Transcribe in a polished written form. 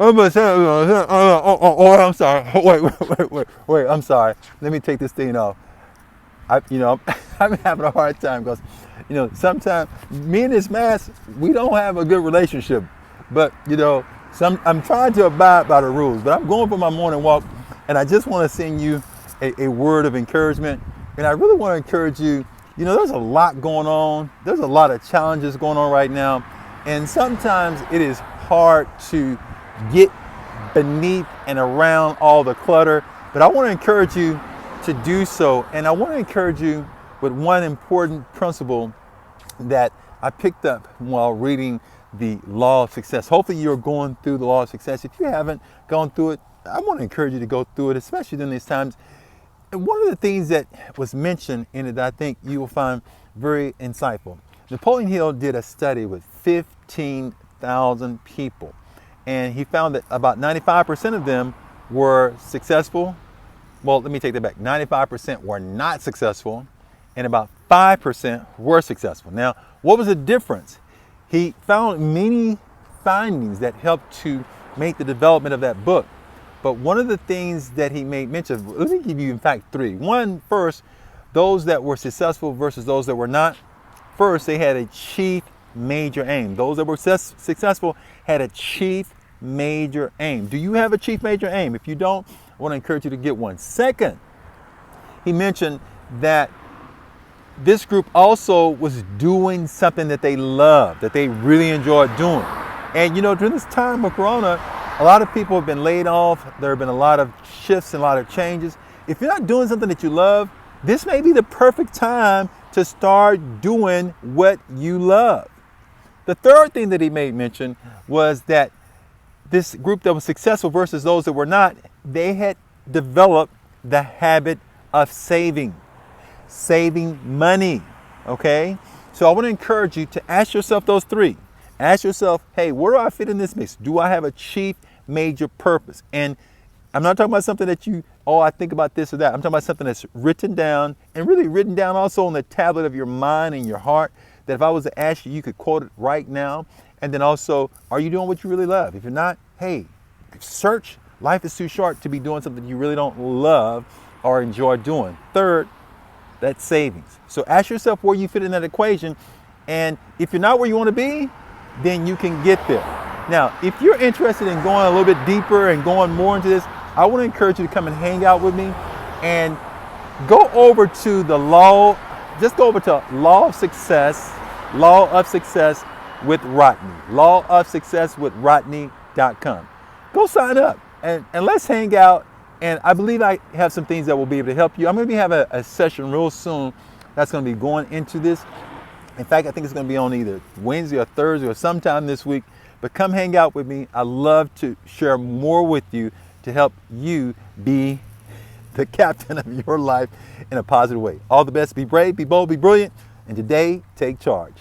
I'm sorry. Wait, I'm sorry. Let me take this thing off. I'm having a hard time because, sometimes me and this mask, we don't have a good relationship. But, I'm trying to abide by the rules. But I'm going for my morning walk, and I just want to send you a word of encouragement. And I really want to encourage you. There's a lot going on. There's a lot of challenges going on right now. And sometimes it is hard to get beneath and around all the clutter. But I want to encourage you to do so. And I want to encourage you with one important principle that I picked up while reading the Law of Success. Hopefully you're going through the Law of Success. If you haven't gone through it, I want to encourage you to go through it, especially during these times. And one of the things that was mentioned in it that I think you will find very insightful. Napoleon Hill did a study with 15,000 people, and he found that about 95% of them were successful. Well, let me take that back. 95% were not successful, and about 5% were successful. Now, what was the difference? He found many findings that helped to make the development of that book. But one of the things that he made mention of, let me give you in fact three. One, first, those that were successful versus those that were not. First, they had a chief major aim. Those that were successful had a chief major aim. Do you have a chief major aim? If you don't, I want to encourage you to get one. Second, he mentioned that this group also was doing something that they loved, that they really enjoyed doing. And during this time of Corona, a lot of people have been laid off. There have been a lot of shifts and a lot of changes. If you're not doing something that you love, this may be the perfect time to start doing what you love. The third thing that he made mention was that this group that was successful versus those that were not, they had developed the habit of saving money, okay? So I want to encourage you to ask yourself those three. Ask yourself, hey, where do I fit in this mix? Do I have a chief major purpose? And I'm not talking about something that I think about this or that. I'm talking about something that's written down, and really written down also on the tablet of your mind and your heart, that if I was to ask you, you could quote it right now. And then also, are you doing what you really love? If you're not, hey, search. Life is too short to be doing something you really don't love or enjoy doing. Third, that's savings. So ask yourself where you fit in that equation. And if you're not where you want to be, then you can get there. Now, if you're interested in going a little bit deeper and going more into this, I want to encourage you to come and hang out with me and go over to Law of Success with Rodney, lawofsuccesswithrodney.com. Go sign up and let's hang out. And I believe I have some things that will be able to help you. I'm going to have a session real soon that's going to be going into this. In fact, I think it's going to be on either Wednesday or Thursday or sometime this week. But come hang out with me. I love to share more with you to help you be the captain of your life in a positive way. All the best. Be brave, be bold, be brilliant. And today, take charge.